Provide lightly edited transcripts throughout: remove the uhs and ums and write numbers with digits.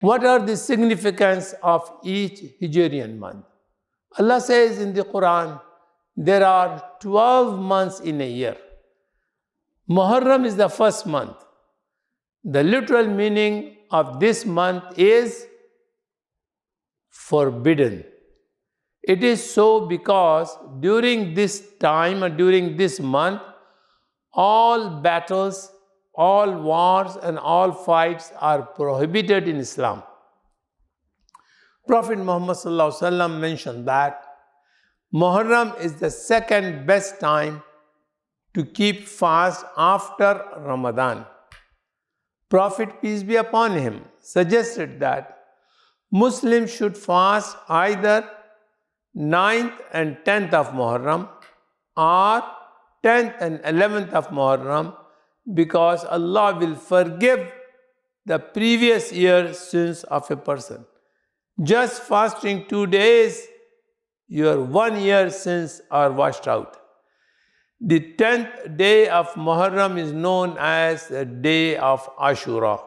What are the significance of each Hijrian month? Allah says in the Quran, there are 12 months in a year. Muharram is the first month. The literal meaning of this month is forbidden. It is so because during this time or during this month, all battles, all wars and all fights are prohibited in Islam. Prophet Muhammad ﷺ mentioned that Muharram is the second best time to keep fast after Ramadan. Prophet, peace be upon him, suggested that Muslims should fast either 9th and 10th of Muharram or 10th and 11th of Muharram, because Allah will forgive the previous year's sins of a person. Just fasting 2 days, your 1 year's sins are washed out. The 10th day of Muharram is known as the day of Ashura.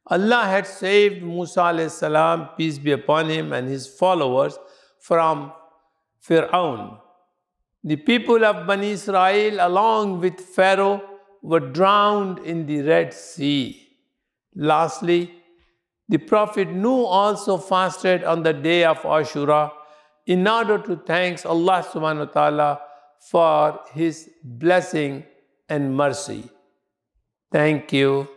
Allah had saved Musa alayhi salam, peace be upon him, and his followers from Fir'aun. The people of Bani Israel, along with Pharaoh, were drowned in the Red Sea. Lastly, the Prophet Nuh also fasted on the day of Ashura in order to thank Allah subhanahu wa ta'ala for his blessing and mercy. Thank you.